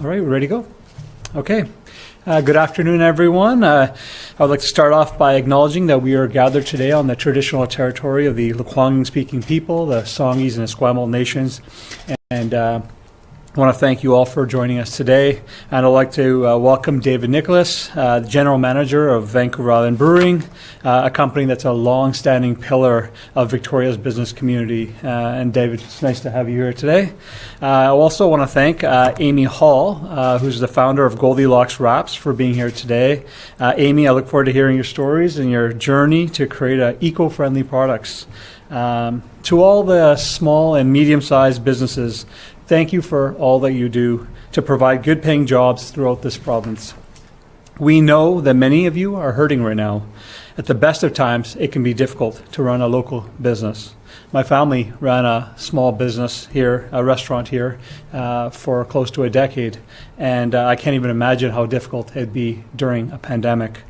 All right, we're ready to go. Okay. Good afternoon, everyone. I would like to start off by acknowledging that we are gathered today on the traditional territory of the Lekwungen-speaking people, the Songhees and Esquimalt nations, and I want to thank you all for joining us today. And I'd like to welcome David Nicholls, the General Manager of Vancouver Island Brewing, a company that's a long-standing pillar of Victoria's business community. And David, it's nice to have you here today. I also want to thank Amy Hall, who's the founder of Goldilocks Wraps, for being here today. Amy, I look forward to hearing your stories and your journey to create eco-friendly products. To all the small and medium-sized businesses, thank you for all that you do to provide good-paying jobs throughout this province. We know that many of you are hurting right now. At the best of times, it can be difficult to run a local business. My family ran a small business here, a restaurant here, for close to a decade, and I can't even imagine how difficult it'd be during a pandemic.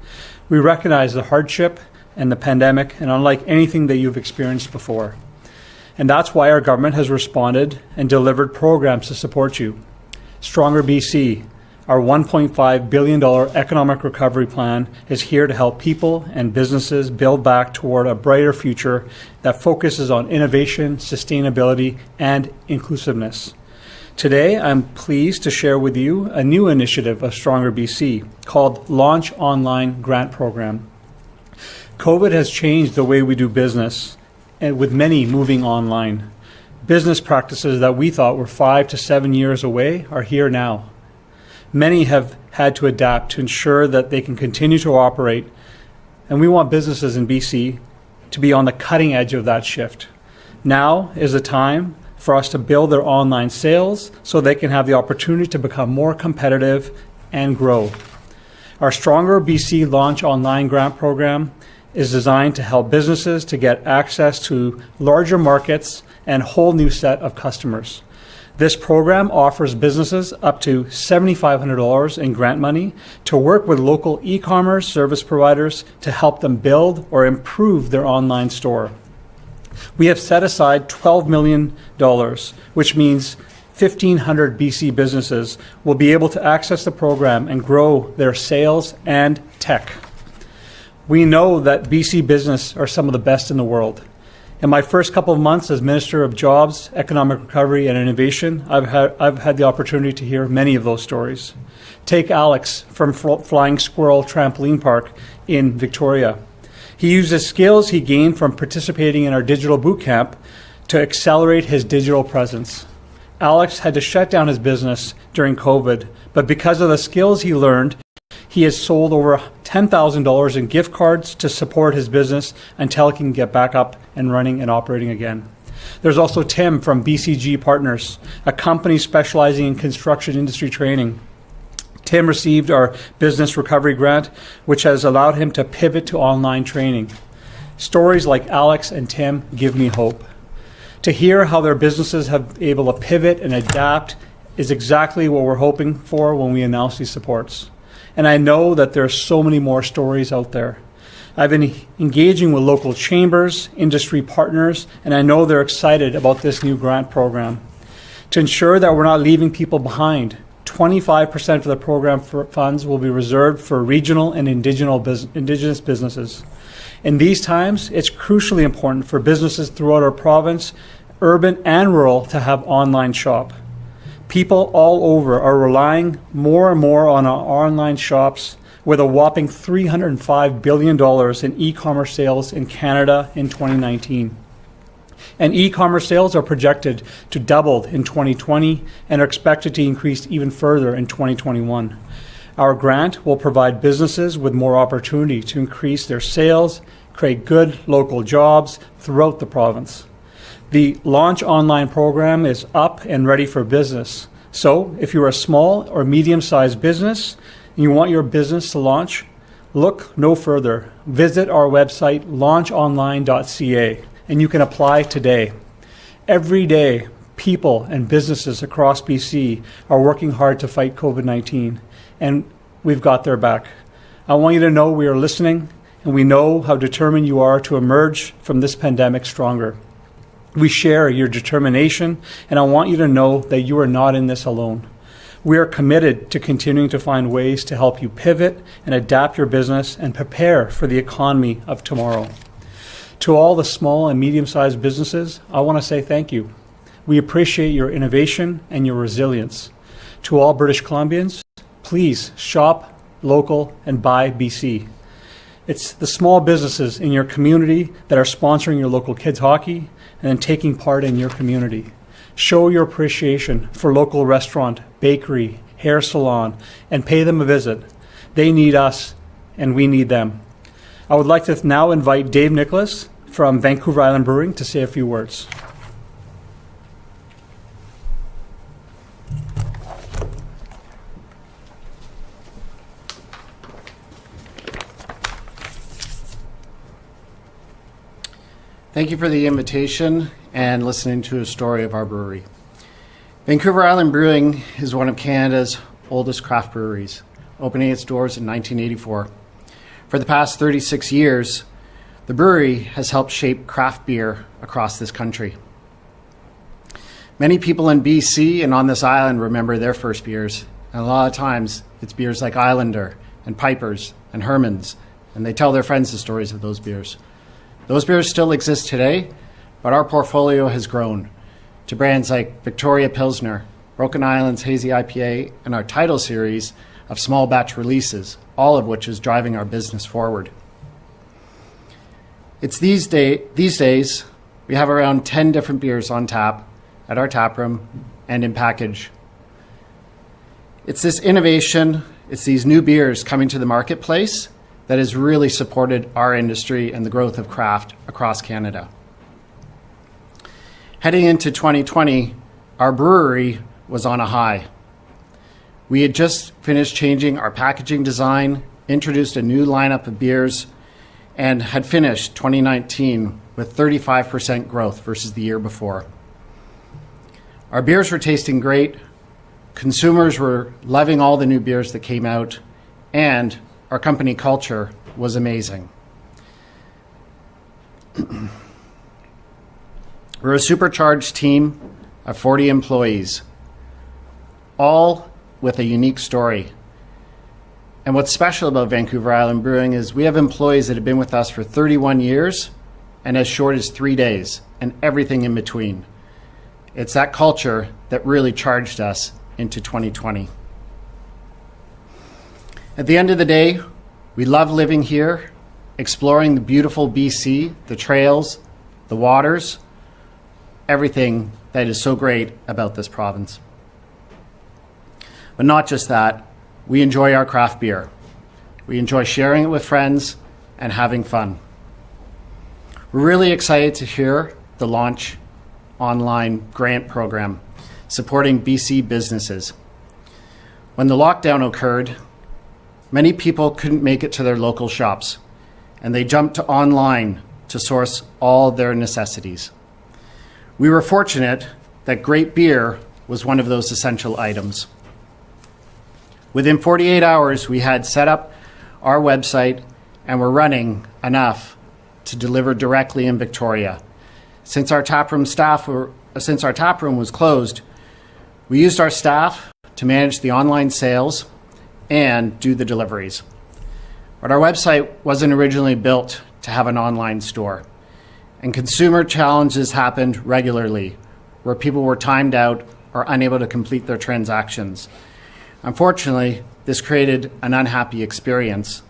We recognize the hardship and the pandemic, and unlike anything that you've experienced before. And that's why our government has responded and delivered programs to support you. Stronger BC, our $1.5 billion economic recovery plan, is here to help people and businesses build back toward a brighter future that focuses on innovation, sustainability, and inclusiveness. Today, I'm pleased to share with you a new initiative of Stronger BC called Launch Online Grant Program. COVID has changed the way we do business, and with many moving online. Business practices that we thought were 5 to 7 years away are here now. Many have had to adapt to ensure that they can continue to operate, and we want businesses in BC to be on the cutting edge of that shift. Now is the time for us to build their online sales so they can have the opportunity to become more competitive and grow. Our Stronger BC Launch Online Grant Program is designed to help businesses to get access to larger markets and a whole new set of customers. This program offers businesses up to $7,500 in grant money to work with local e-commerce service providers to help them build or improve their online store. We have set aside $12 million, which means 1,500 BC businesses will be able to access the program and grow their sales and tech. We know that BC business are some of the best in the world. In my first couple of months as Minister of Jobs, Economic Recovery and Innovation, I've had the opportunity to hear many of those stories. Take Alex from Flying Squirrel Trampoline Park in Victoria. He used the skills he gained from participating in our digital boot camp to accelerate his digital presence. Alex had to shut down his business during COVID, but because of the skills he learned, he has sold over $10,000 in gift cards to support his business until he can get back up and running and operating again. There's also Tim from BCG Partners, a company specializing in construction industry training. Tim received our Business Recovery Grant, which has allowed him to pivot to online training. Stories like Alex and Tim give me hope. To hear how their businesses have been able to pivot and adapt is exactly what we're hoping for when we announce these supports. And I know that there are so many more stories out there. I've been engaging with local chambers, industry partners, and I know they're excited about this new grant program. To ensure that we're not leaving people behind, 25% of the program funds will be reserved for regional and indigenous businesses. In these times, it's crucially important for businesses throughout our province, urban and rural, to have online shop. People all over are relying more and more on our online shops, with a whopping $305 billion in e-commerce sales in Canada in 2019. And e-commerce sales are projected to double in 2020 and are expected to increase even further in 2021. Our grant will provide businesses with more opportunity to increase their sales, create good local jobs throughout the province. The Launch Online program is up and ready for business. So if you're a small or medium-sized business and you want your business to launch, look no further. Visit our website, launchonline.ca, and you can apply today. Every day, people and businesses across BC are working hard to fight COVID-19, and we've got their back. I want you to know we are listening, and we know how determined you are to emerge from this pandemic stronger. We share your determination, and I want you to know that you are not in this alone. We are committed to continuing to find ways to help you pivot and adapt your business and prepare for the economy of tomorrow. To all the small and medium-sized businesses, I want to say thank you. We appreciate your innovation and your resilience. To all British Columbians, please shop local and buy BC. It's the small businesses in your community that are sponsoring your local kids hockey and then taking part in your community. Show your appreciation for local restaurant, bakery, hair salon, and pay them a visit. They need us, and we need them. I would like to now invite Dave Nicholls from Vancouver Island Brewing to say a few words. Thank you for the invitation and listening to a story of our brewery. Vancouver Island Brewing is one of Canada's oldest craft breweries, opening its doors in 1984. For the past 36 years, the brewery has helped shape craft beer across this country. Many people in BC and on this island remember their first beers, and a lot of times it's beers like Islander and Pipers and Herman's, and they tell their friends the stories of those beers. Those beers still exist today, but our portfolio has grown to brands like Victoria Pilsner, Broken Island's Hazy IPA, and our title series of small batch releases, all of which is driving our business forward. It's these days, we have around 10 different beers on tap at our tap room and in package. It's this innovation, it's these new beers coming to the marketplace that has really supported our industry and the growth of craft across Canada. Heading into 2020, our brewery was on a high. We had just finished changing our packaging design, introduced a new lineup of beers, and had finished 2019 with 35% growth versus the year before. Our beers were tasting great, consumers were loving all the new beers that came out, and our company culture was amazing. We're a supercharged team of 40 employees, all with a unique story. And what's special about Vancouver Island Brewing is we have employees that have been with us for 31 years and as short as 3 days, and everything in between. It's that culture that really charged us into 2020. At the end of the day, we love living here, exploring the beautiful BC, the trails, the waters, everything that is so great about this province. But not just that, we enjoy our craft beer. We enjoy sharing it with friends and having fun. We're really excited to hear the launch online grant program supporting BC businesses. When the lockdown occurred, many people couldn't make it to their local shops, and they jumped to online to source all their necessities. We were fortunate that great beer was one of those essential items. Within 48 hours, we had set up our website and were running enough to deliver directly in Victoria. Since our taproom was closed, we used our staff to manage the online sales and do the deliveries. But our website wasn't originally built to have an online store, and consumer challenges happened regularly where people were timed out or unable to complete their transactions. Unfortunately, this created an unhappy experience.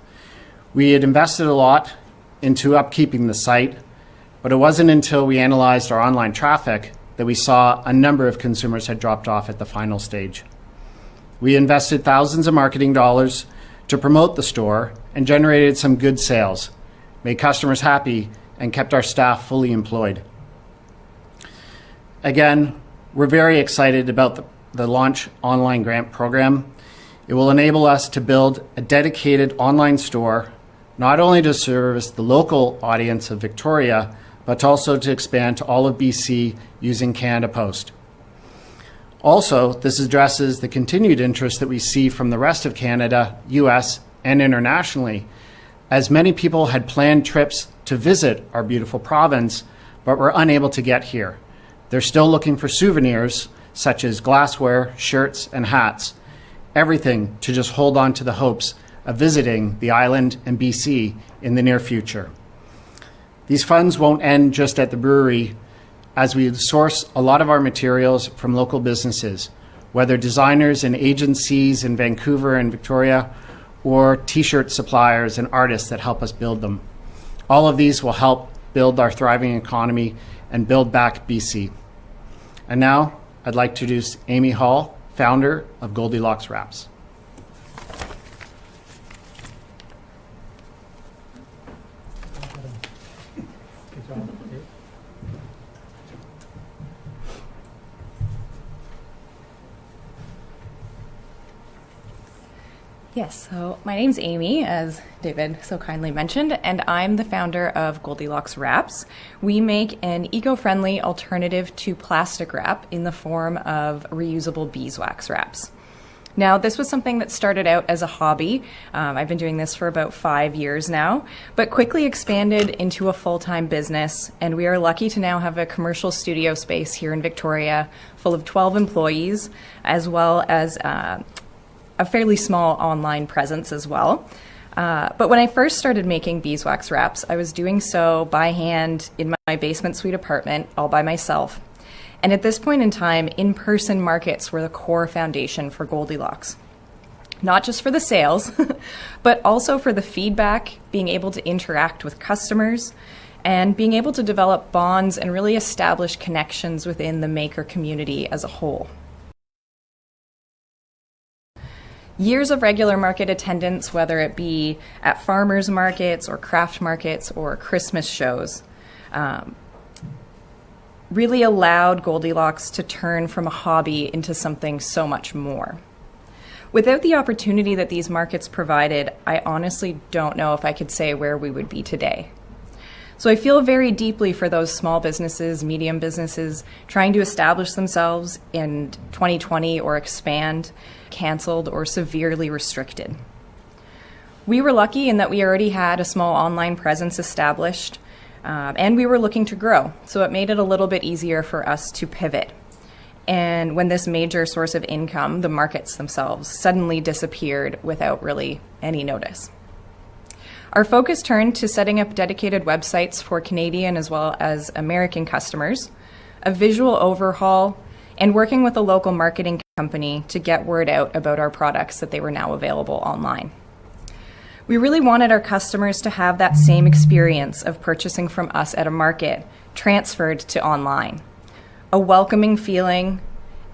We had invested a lot into upkeeping the site, but it wasn't until we analyzed our online traffic that we saw a number of consumers had dropped off at the final stage. We invested thousands of marketing dollars to promote the store and generated some good sales, made customers happy, and kept our staff fully employed. Again, we're very excited about the launch online grant program. It will enable us to build a dedicated online store, not only to service the local audience of Victoria, but also to expand to all of BC using Canada Post. Also, this addresses the continued interest that we see from the rest of Canada, US, and internationally, as many people had planned trips to visit our beautiful province, but were unable to get here. They're still looking for souvenirs, such as glassware, shirts, and hats, everything to just hold on to the hopes of visiting the island and BC in the near future. These funds won't end just at the brewery, as we source a lot of our materials from local businesses, whether designers and agencies in Vancouver and Victoria, or t-shirt suppliers and artists that help us build them. All of these will help build our thriving economy and build back BC. And now I'd like to introduce Amy Hall, founder of Goldilocks Wraps. Yes, so my name's Amy, as David so kindly mentioned, and I'm the founder of Goldilocks Wraps. We make an eco-friendly alternative to plastic wrap in the form of reusable beeswax wraps. Now, this was something that started out as a hobby. I've been doing this for about 5 years now, but quickly expanded into a full-time business, and we are lucky to now have a commercial studio space here in Victoria full of 12 employees, as well as a fairly small online presence as well. But when I first started making beeswax wraps, I was doing so by hand in my basement suite apartment, all by myself. And at this point in time, in-person markets were the core foundation for Goldilocks. Not just for the sales, but also for the feedback, being able to interact with customers, and being able to develop bonds and really establish connections within the maker community as a whole. Years of regular market attendance, whether it be at farmers markets or craft markets or Christmas shows, really allowed Goldilocks to turn from a hobby into something so much more. Without the opportunity that these markets provided, I honestly don't know if I could say where we would be today. So I feel very deeply for those small businesses, medium businesses, trying to establish themselves in 2020 or expand, canceled, or severely restricted. We were lucky in that we already had a small online presence established, and we were looking to grow, so it made it a little bit easier for us to pivot. And when this major source of income, the markets themselves, suddenly disappeared without really any notice. Our focus turned to setting up dedicated websites for Canadian as well as American customers, a visual overhaul, and working with a local marketing company to get word out about our products that they were now available online. We really wanted our customers to have that same experience of purchasing from us at a market transferred to online. A welcoming feeling,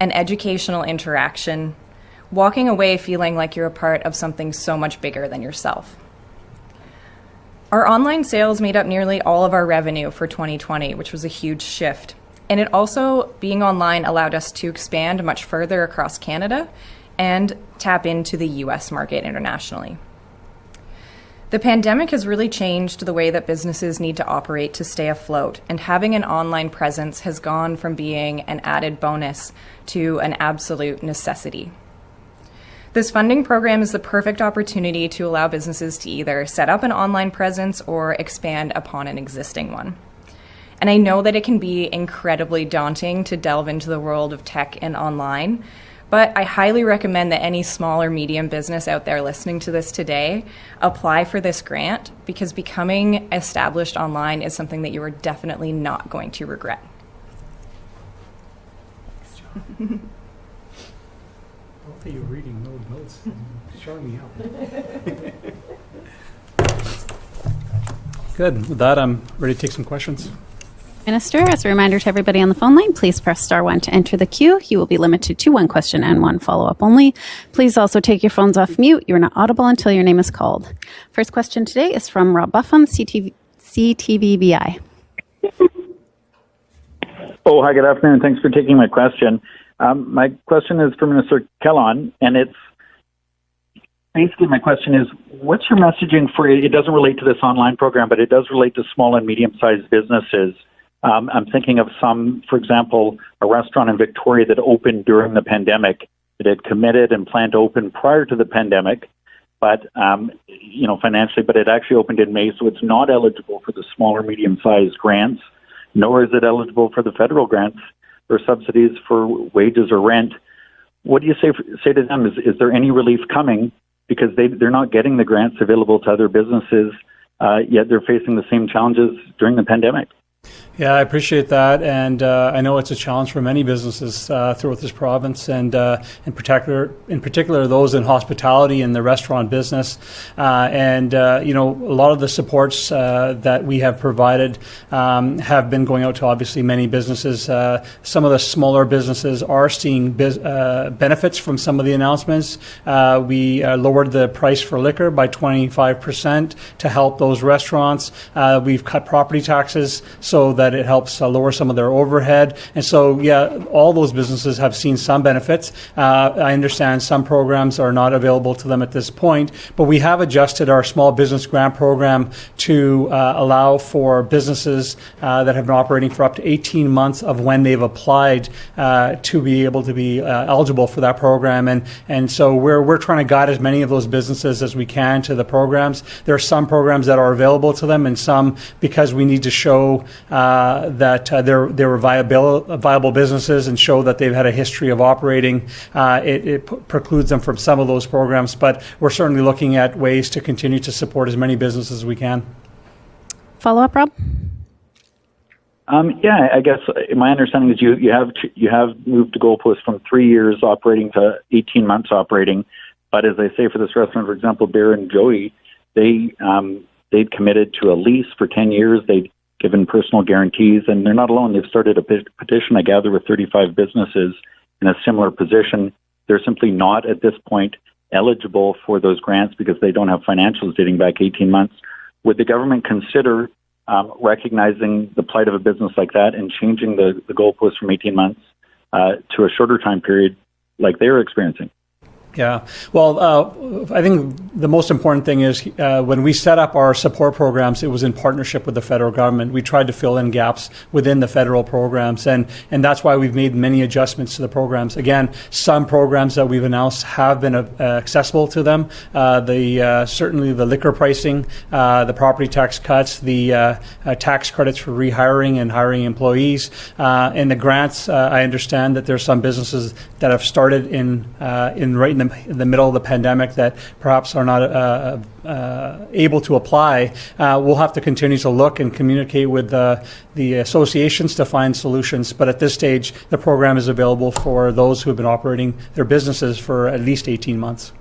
an educational interaction, walking away feeling like you're a part of something so much bigger than yourself. Our online sales made up nearly all of our revenue for 2020, which was a huge shift. And it also, being online, allowed us to expand much further across Canada and tap into the US market internationally. The pandemic has really changed the way that businesses need to operate to stay afloat, and having an online presence has gone from being an added bonus to an absolute necessity. This funding program is the perfect opportunity to allow businesses to either set up an online presence or expand upon an existing one. And I know that it can be incredibly daunting to delve into the world of tech and online, but I highly recommend that any small or medium business out there listening to this today apply for this grant, because becoming established online is something that you are definitely not going to regret. I thought you were reading those notes and showing me up. Good. With that, I'm ready to take some questions. Minister, as a reminder to everybody on the phone line, please press star 1 to enter the queue. You will be limited to one question and one follow-up only. Please also take your phones off mute. You are not audible until your name is called. First question today is from Rob Buffum, CTVBI. Oh, hi, good afternoon. Thanks for taking my question. My question is for Minister Kahlon, and it's basically, my question is, what's your messaging for, it doesn't relate to this online program, but it does relate to small and medium-sized businesses. I'm thinking of some, for example, a restaurant in Victoria that opened during the pandemic. It had committed and planned to open prior to the pandemic, but, financially, but it actually opened in May, so it's not eligible for the small or medium-sized grants, nor is it eligible for the federal grants or subsidies for wages or rent. what do you say to them? Is there any relief coming? Because they're not getting the grants available to other businesses, yet they're facing the same challenges during the pandemic. Yeah, I appreciate that, and I know it's a challenge for many businesses throughout this province, and in particular those in hospitality and the restaurant business. You know, a lot of the supports that we have provided have been going out to obviously many businesses. Some of the smaller businesses are seeing benefits from some of the announcements. We lowered the price for liquor by 25% to help those restaurants. We've cut property taxes so that it helps lower some of their overhead. And so, yeah, all those businesses have seen some benefits. I understand some programs are not available to them at this point, but we have adjusted our small business grant program to allow for businesses that have been operating for up to 18 months of when they've applied to be able to be eligible for that program. And so we're trying to guide as many of those businesses as we can to the programs. There are some programs that are available to them, and some, because we need to show that they're viable businesses and show that they've had a history of operating, it precludes them from some of those programs. But we're certainly looking at ways to continue to support as many businesses as we can. Follow up, Rob? Yeah, I guess my understanding is you have moved the goalpost from 3 years operating to 18 months operating. But as I say, for this restaurant, for example, Bear and Joey, they'd committed to a lease for 10 years. They'd given personal guarantees, and they're not alone. They've started a petition, I gather, with 35 businesses in a similar position. They're simply not, at this point, eligible for those grants because they don't have financials dating back 18 months. Would the government consider recognizing the plight of a business like that and changing the goalpost from 18 months to a shorter time period like they're experiencing? Yeah. Well, I think the most important thing is when we set up our support programs, it was in partnership with the federal government. We tried to fill in gaps within the federal programs, and that's why we've made many adjustments to the programs. Again, some programs that we've announced have been accessible to them. Certainly the liquor pricing, the property tax cuts, the tax credits for rehiring and hiring employees, and the grants. I understand that there's some businesses that have started in the middle of the pandemic that perhaps are not able to apply. We'll have to continue to look and communicate with the associations to find solutions. But at this stage, the program is available for those who have been operating their businesses for at least 18 months.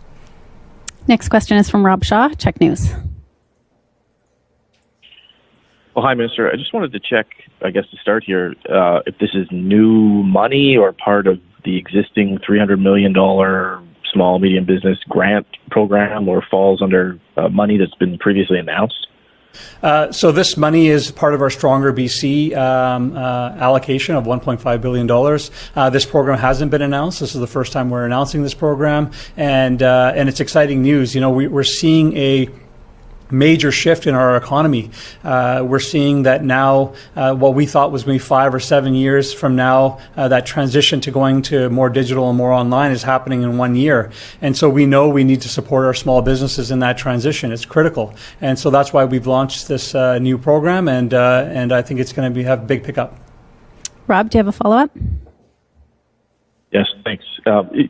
Next question is from Rob Shaw, Check News. Well, hi, Minister. I just wanted to check, I guess, to start here, if this is new money or part of the existing $300 million small medium business grant program, or falls under money that's been previously announced? So this money is part of our Stronger BC allocation of $1.5 billion. This program hasn't been announced. This is the first time we're announcing this program, and it's exciting news. You know, we're seeing a major shift in our economy. We're seeing that now what we thought was maybe 5 or 7 years from now, that transition to going to more digital and more online is happening in 1 year. And so we know we need to support our small businesses in that transition. It's critical. And so that's why we've launched this new program, and I think it's going to have a big pickup. Rob, do you have a follow-up? Yes, thanks.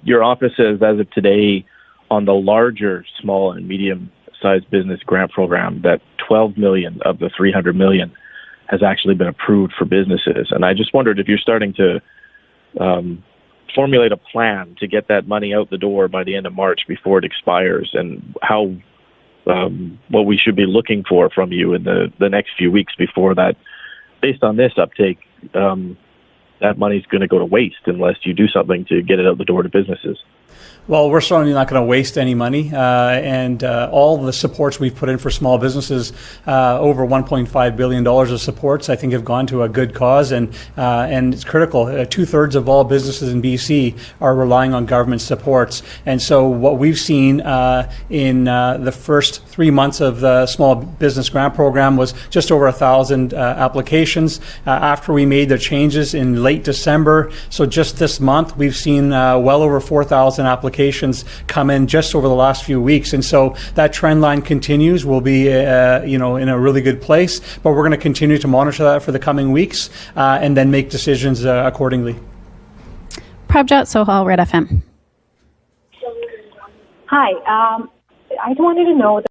Your office says, as of today, on the larger small and medium sized business grant program, that 12 million of the 300 million has actually been approved for businesses. And I just wondered if you're starting to formulate a plan to get that money out the door by the end of March before it expires, and how what we should be looking for from you in the next few weeks before that, based on this uptake, that money's going to go to waste unless you do something to get it out the door to businesses. Well, we're certainly not going to waste any money, and all the supports we've put in for small businesses, over $1.5 billion of supports, I think have gone to a good cause, and it's critical. 2/3 of all businesses in BC are relying on government supports, and so what we've seen in the first 3 months of the small business grant program was just over 1,000 applications. After we made the changes in late December, so just this month, we've seen well over 4,000 applications come in just over the last few weeks, and so that trend line continues. We'll be, in a really good place, but we're going to continue to monitor that for the coming weeks and then make decisions accordingly. Prabjot Sohal, Red FM. Hi. I wanted to know that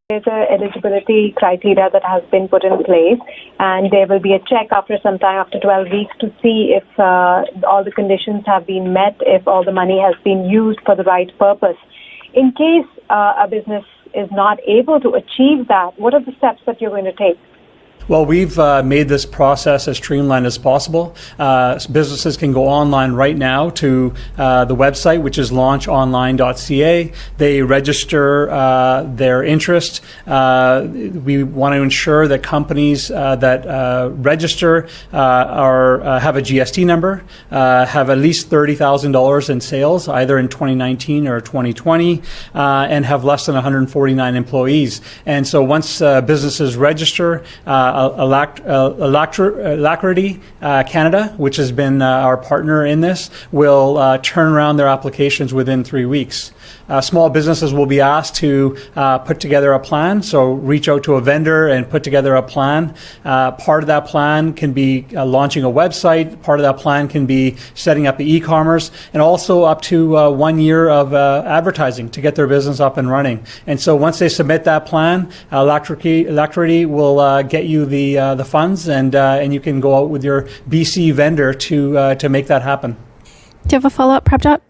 there's an eligibility criteria that has been put in place, and there will be a check after some time, after 12 weeks, to see if all the conditions have been met, if all the money has been used for the right purpose. In case a business is not able to achieve that, what are the steps that you're going to take? Well, we've made this process as streamlined as possible. Businesses can go online right now to the website, which is launchonline.ca. They register their interest. We want to ensure that companies that register have a GST number, have at least $30,000 in sales, either in 2019 or 2020, and have less than 149 employees. And so once businesses register, Alacrity Canada, which has been our partner in this, will turn around their applications within 3 weeks. Small businesses will be asked to put together a plan, so reach out to a vendor and put together a plan. Part of that plan can be launching a website. Part of that plan can be setting up the e-commerce, and also up to 1 year of advertising to get their business up and running. And so once they submit that plan, Alacrity will get you the funds, and you can go out with your BC vendor to make that happen. Do you have a follow-up, Prabhat?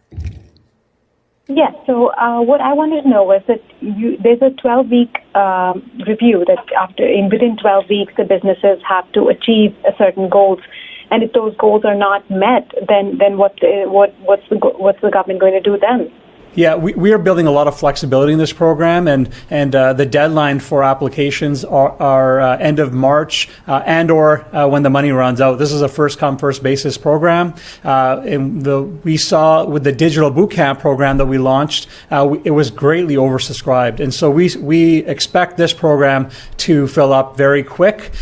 Yes. So what I wanted to know was that there's a 12-week review that within 12 weeks the businesses have to achieve a certain goals, and if those goals are not met, then what's the government going to do then? Yeah, we are building a lot of flexibility in this program, and the deadline for applications are end of March or when the money runs out. This is a first come, first basis program. We saw with the digital bootcamp program that we launched, it was greatly oversubscribed, and so we expect this program to fill up very quick.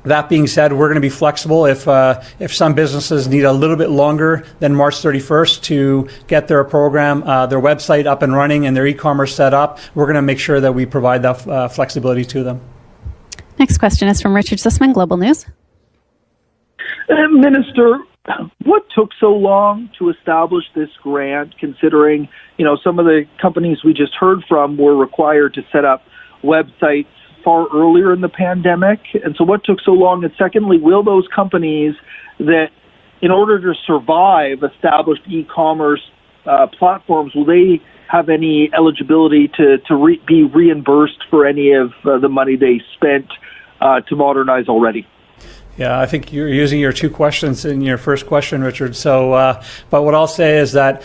That being said, we're going to be flexible. If some businesses need a little bit longer than March 31st to get their program, their website up and running and their e-commerce set up, we're going to make sure that we provide that flexibility to them. Next question is from Richard Sussman, Global News. Minister, what took so long to establish this grant, considering, some of the companies we just heard from were required to set up websites far earlier in the pandemic? And so what took so long? And secondly, will those companies that, in order to survive established e-commerce platforms, will they have any eligibility to be reimbursed for any of the money they spent to modernize already? Yeah, I think you're using your two questions in your first question, Richard. So, but what I'll say is that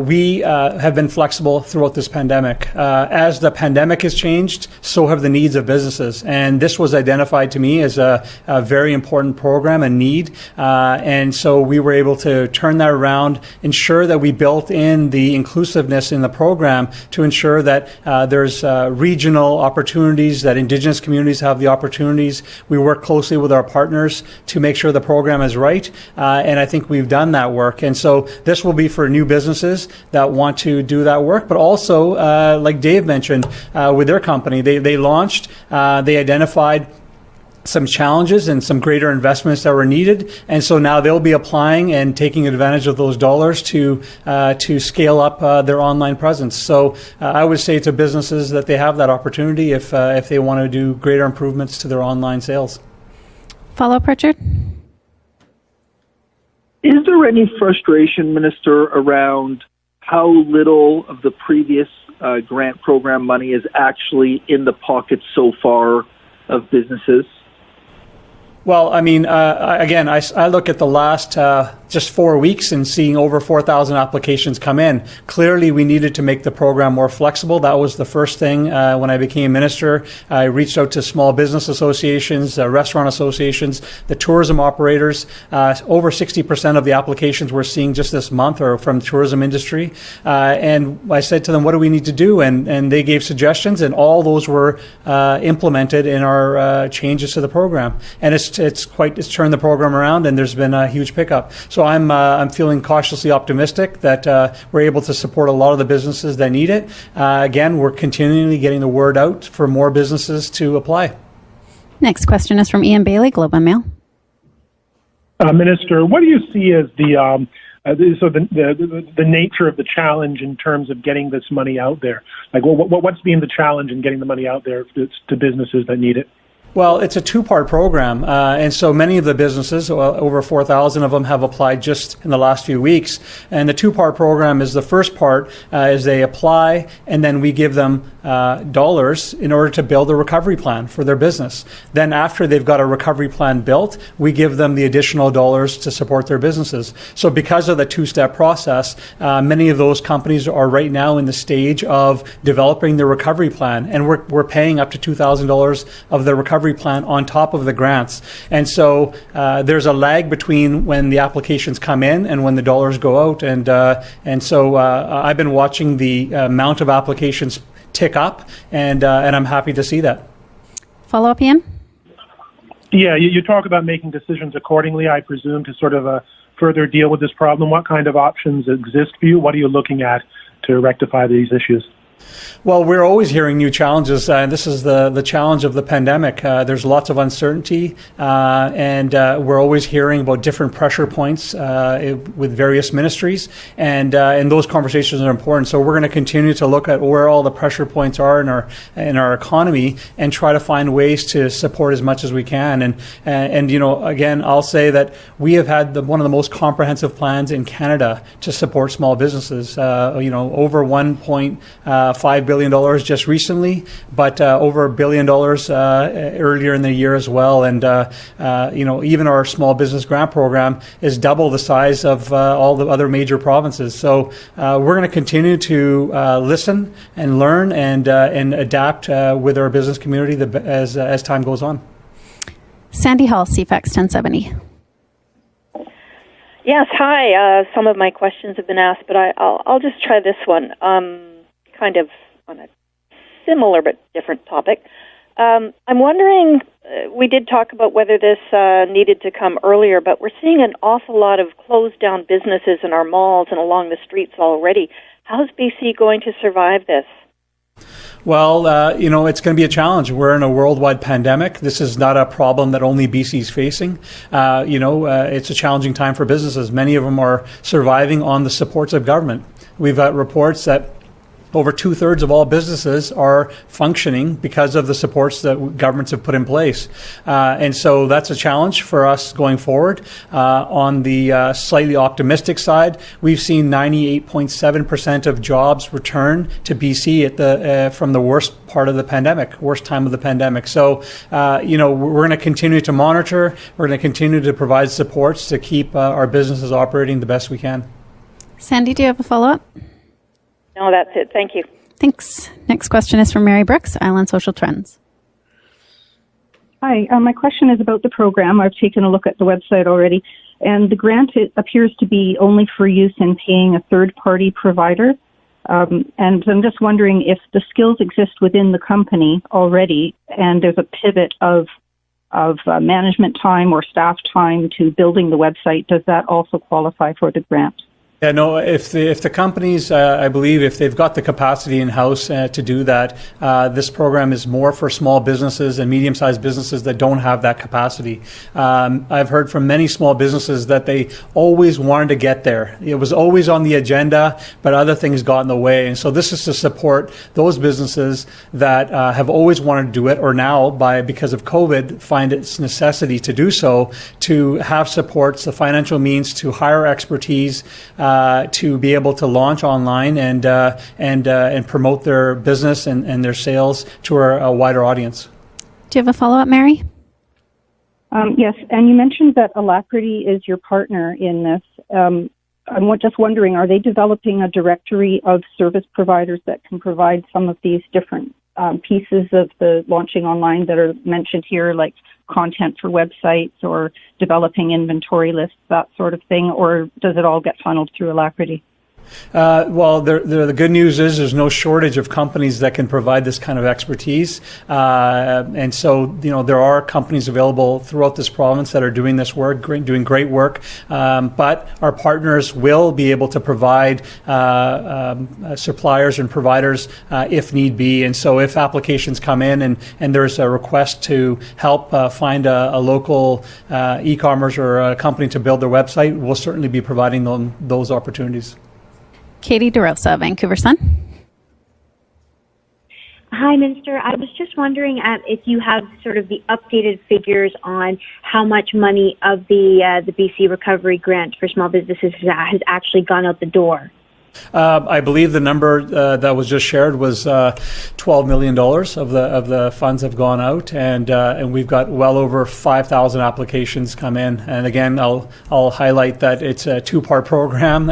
we have been flexible throughout this pandemic. As the pandemic has changed, so have the needs of businesses. And this was identified to me as a very important program and need. And so we were able to turn that around, ensure that we built in the inclusiveness in the program to ensure that there's regional opportunities, that Indigenous communities have the opportunities. We work closely with our partners to make sure the program is right, and I think we've done that work. And so this will be for new businesses that want to do that work, but also, like Dave mentioned, with their company, they launched, they identified some challenges and some greater investments that were needed, and so now they'll be applying and taking advantage of those dollars to scale up their online presence. So I would say to businesses that they have that opportunity if they want to do greater improvements to their online sales. Follow-up, Richard? Is there any frustration, Minister, around how little of the previous grant program money is actually in the pockets so far of businesses? Well, I mean, again, I look at the last just 4 weeks and seeing over 4,000 applications come in. Clearly, we needed to make the program more flexible. That was the first thing when I became minister. I reached out to small business associations, restaurant associations, the tourism operators. Over 60% of the applications we're seeing just this month are from the tourism industry. And I said to them, what do we need to do? And they gave suggestions, and all those were implemented in our changes to the program. And it's turned the program around, and there's been a huge pickup. So I'm feeling cautiously optimistic that we're able to support a lot of the businesses that need it. Again, we're continually getting the word out for more businesses to apply. Next question is from Ian Bailey, Globe and Mail. Minister, what do you see as the So the nature of the challenge in terms of getting this money out there, like what's been the challenge in getting the money out there to businesses that need it? Well, it's a two-part program, and so many of the businesses, over 4,000 of them, have applied just in the last few weeks. And the two-part program is the first part is they apply, and then we give them dollars in order to build a recovery plan for their business. Then after they've got a recovery plan built, we give them the additional dollars to support their businesses. So because of the two-step process, many of those companies are right now in the stage of developing their recovery plan, and we're paying up to $2,000 of their recovery plan on top of the grants. And so there's a lag between when the applications come in and when the dollars go out. And so I've been watching the amount of applications tick up, and I'm happy to see that. Follow up, Ian? Yeah, you talk about making decisions accordingly, I presume, to sort of further deal with this problem. What kind of options exist for you? What are you looking at to rectify these issues? Well, we're always hearing new challenges, and this is the challenge of the pandemic. There's lots of uncertainty, and we're always hearing about different pressure points with various ministries, and those conversations are important. So we're going to continue to look at where all the pressure points are in our economy and try to find ways to support as much as we can. And you know, again, I'll say that we have had one of the most comprehensive plans in Canada to support small businesses. You know, over $1.5 billion just recently, but over $1 billion earlier in the year as well. And you know, even our small business grant program is double the size of all the other major provinces. So we're going to continue to listen and learn and adapt with our business community as time goes on. Sandy Hall, CFAX 1070. Yes, hi. Some of my questions have been asked, but I'll just try this one. Kind of on a similar but different topic. I'm wondering, we did talk about whether this needed to come earlier, but we're seeing an awful lot of closed down businesses in our malls and along the streets already. How's BC going to survive this? Well, you know, it's going to be a challenge. We're in a worldwide pandemic. This is not a problem that only BC is facing. You know, it's a challenging time for businesses. Many of them are surviving on the supports of government. We've got reports that over 2/3 of all businesses are functioning because of the supports that governments have put in place. And so that's a challenge for us going forward. On the slightly optimistic side, we've seen 98.7% of jobs return to BC from the worst part of the pandemic, worst time of the pandemic. So, you know, we're going to continue to monitor. We're going to continue to provide supports to keep our businesses operating the best we can. Sandy, do you have a follow-up? No, that's it. Thank you. Thanks. Next question is from Mary Brooks, Island Social Trends. Hi, my question is about the program. I've taken a look at the website already, and the grant appears to be only for use in paying a third-party provider. And I'm just wondering if the skills exist within the company already, and there's a pivot of management time or staff time to building the website. Does that also qualify for the grant? Yeah, no, if the companies, I believe, if they've got the capacity in-house to do that, this program is more for small businesses and medium-sized businesses that don't have that capacity. I've heard from many small businesses that they always wanted to get there. It was always on the agenda, but other things got in the way. And so this is to support those businesses that have always wanted to do it, or now, because of COVID, find its necessity to do so, to have supports, the financial means to hire expertise, to be able to launch online and promote their business and their sales to a wider audience. Do you have a follow-up, Mary? Yes, and you mentioned that Alacrity is your partner in this. I'm just wondering, are they developing a directory of service providers that can provide some of these different pieces of the launching online that are mentioned here, like content for websites or developing inventory lists, that sort of thing, or does it all get funneled through Alacrity? Well, the good news is there's no shortage of companies that can provide this kind of expertise. And so, there are companies available throughout this province that are doing this work, doing great work. But our partners will be able to provide suppliers and providers if need be. And so if applications come in and there's a request to help find a local e-commerce or a company to build their website, we'll certainly be providing them those opportunities. Katie DeRosa, Vancouver Sun. Hi, Minister. I was just wondering if you have sort of the updated figures on how much money of the BC Recovery Grant for small businesses has actually gone out the door. I believe the number that was just shared was $12 million of the funds have gone out, and we've got well over 5,000 applications come in. And again, I'll highlight that it's a two-part program.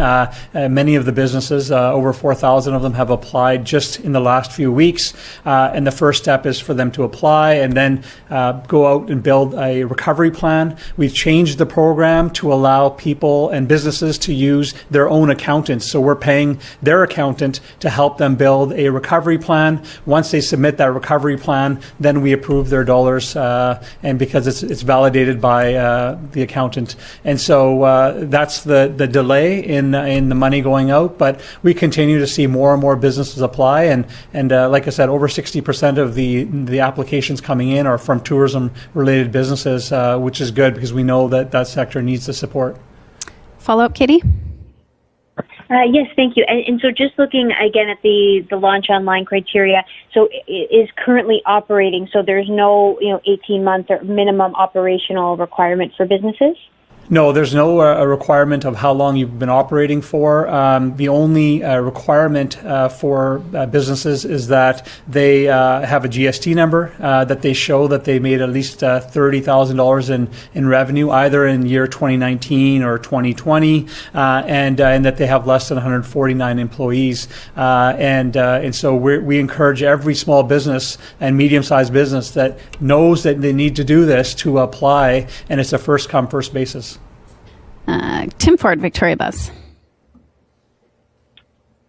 Many of the businesses, over 4,000 of them, have applied just in the last few weeks. And the first step is for them to apply and then go out and build a recovery plan. We've changed the program to allow people and businesses to use their own accountants. So we're paying their accountant to help them build a recovery plan. Once they submit that recovery plan, then we approve their dollars, and because it's validated by the accountant. And so that's the delay in the money going out. But we continue to see more and more businesses apply, and like I said, over 60% of the applications coming in are from tourism-related businesses, which is good because we know that sector needs the support. Follow-up, Katie? Yes, thank you. And so just looking again at the launch online criteria, so it is currently operating, so there's no 18-month or minimum operational requirement for businesses? No, there's no requirement of how long you've been operating for. The only requirement for businesses is that they have a GST number, that they show that they made at least $30,000 in revenue, either in year 2019 or 2020, and that they have less than 149 employees. And so we encourage every small business and medium-sized business that knows that they need to do this to apply, and it's a first-come, first basis. Tim Ford, Victoria Buzz.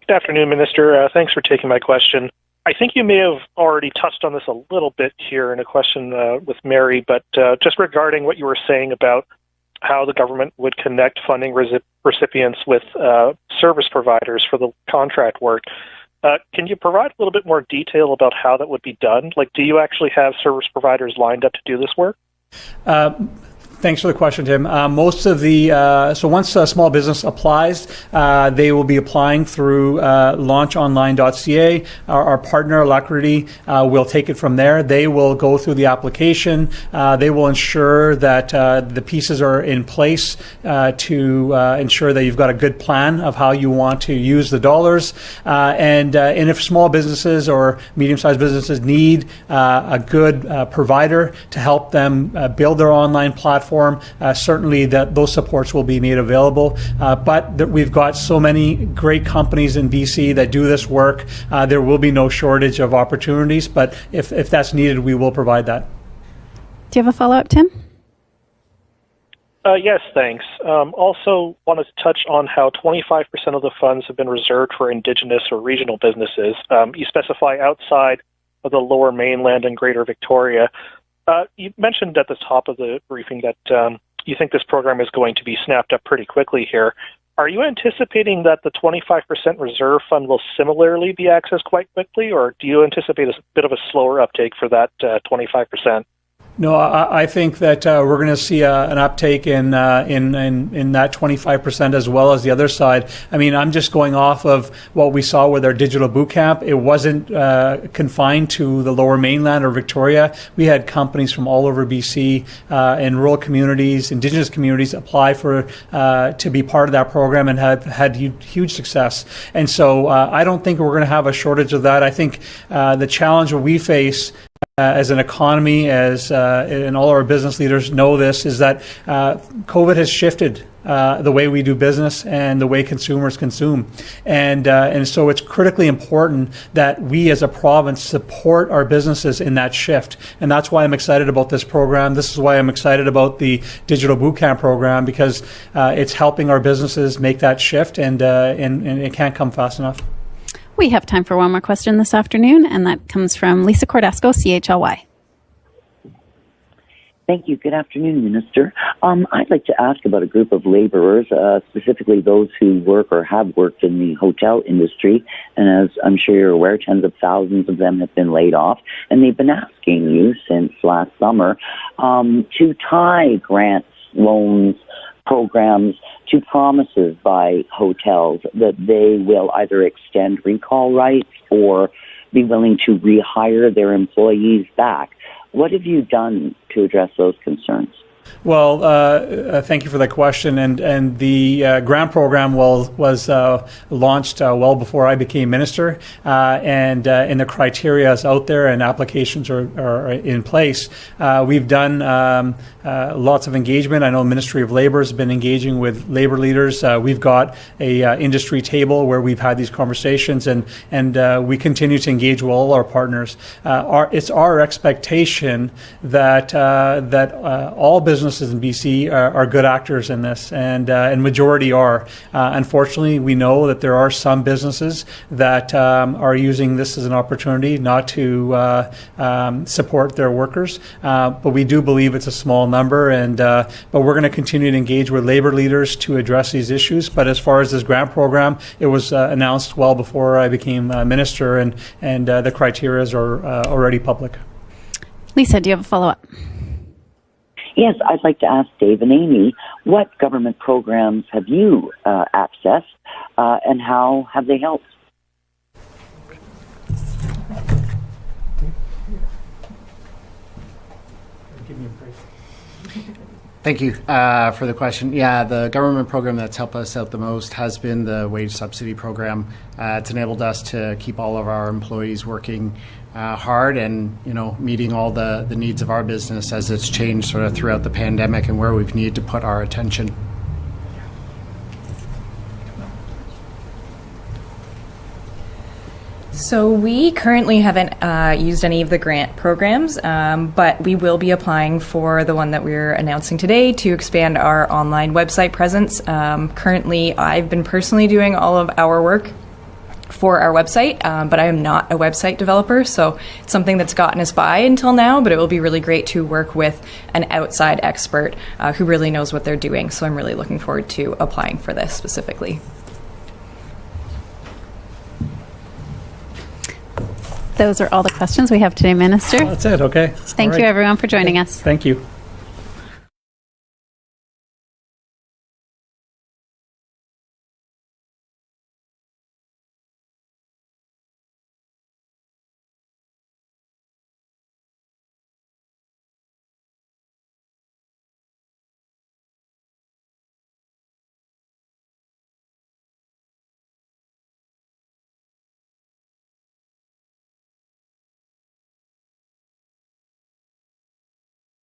Good afternoon, Minister. Thanks for taking my question. I think you may have already touched on this a little bit here in a question with Mary, but just regarding what you were saying about how the government would connect funding recipients with service providers for the contract work. Can you provide a little bit more detail about how that would be done? Like, do you actually have service providers lined up to do this work? Thanks for the question, Tim. Most of so once a small business applies, they will be applying through launchonline.ca. Our partner, Alacrity, will take it from there. They will go through the application. They will ensure that the pieces are in place to ensure that you've got a good plan of how you want to use the dollars. And if small businesses or medium-sized businesses need a good provider to help them build their online platform, certainly those supports will be made available. But we've got so many great companies in BC that do this work. There will be no shortage of opportunities, but if that's needed, we will provide that. Do you have a follow-up, Tim? Yes, thanks. Also wanted to touch on how 25% of the funds have been reserved for Indigenous or regional businesses. You specify outside of the Lower Mainland and Greater Victoria. You mentioned at the top of the briefing that you think this program is going to be snapped up pretty quickly here. Are you anticipating that the 25% reserve fund will similarly be accessed quite quickly, or do you anticipate a bit of a slower uptake for that 25%? No, I think that we're going to see an uptake in that 25% as well as the other side. I mean, I'm just going off of what we saw with our digital boot camp. It wasn't confined to the Lower Mainland or Victoria. We had companies from all over BC in rural communities, Indigenous communities apply for to be part of that program and have had huge success. And so I don't think we're going to have a shortage of that. I think the challenge that we face as an economy, and all our business leaders know this, is that COVID has shifted the way we do business and the way consumers consume. And so it's critically important that we as a province support our businesses in that shift. And that's why I'm excited about this program. This is why I'm excited about the Digital Bootcamp program, because it's helping our businesses make that shift, and it can't come fast enough. We have time for one more question this afternoon, and that comes from Lisa Cordasco, CHLY. Thank you. Good afternoon, Minister. I'd like to ask about a group of laborers, specifically those who work or have worked in the hotel industry. And as I'm sure you're aware, tens of thousands of them have been laid off. And they've been asking you since last summer to tie grants, loans, programs to promises by hotels that they will either extend recall rights or be willing to rehire their employees back. What have you done to address those concerns? Well, thank you for that question. And the grant program was launched well before I became minister, and the criteria is out there and applications are in place. We've done lots of engagement. I know Ministry of Labour has been engaging with labor leaders. We've got a industry table where we've had these conversations, and we continue to engage with all our partners. It's our expectation that all businesses in BC are good actors in this, and majority are. Unfortunately, we know that there are some businesses that are using this as an opportunity not to support their workers, but we do believe it's a small number, and but we're going to continue to engage with labor leaders to address these issues. But as far as this grant program, it was announced well before I became minister, and the criteria are already public. Lisa, do you have a follow-up? Yes, I'd like to ask Dave and Amy, what government programs have you accessed and how have they helped? Thank you for the question. Yeah, the government program that's helped us out the most has been the wage subsidy program. It's enabled us to keep all of our employees working hard and, meeting all the needs of our business as it's changed sort of throughout the pandemic and where we've needed to put our attention. So we currently haven't used any of the grant programs, but we will be applying for the one that we're announcing today to expand our online website presence. Currently, I've been personally doing all of our work for our website, but I am not a website developer, so it's something that's gotten us by until now, but it will be really great to work with an outside expert who really knows what they're doing. So I'm really looking forward to applying for this specifically. Those are all the questions we have today, Minister. That's it, okay. Thank you, everyone, for joining us. Thank you.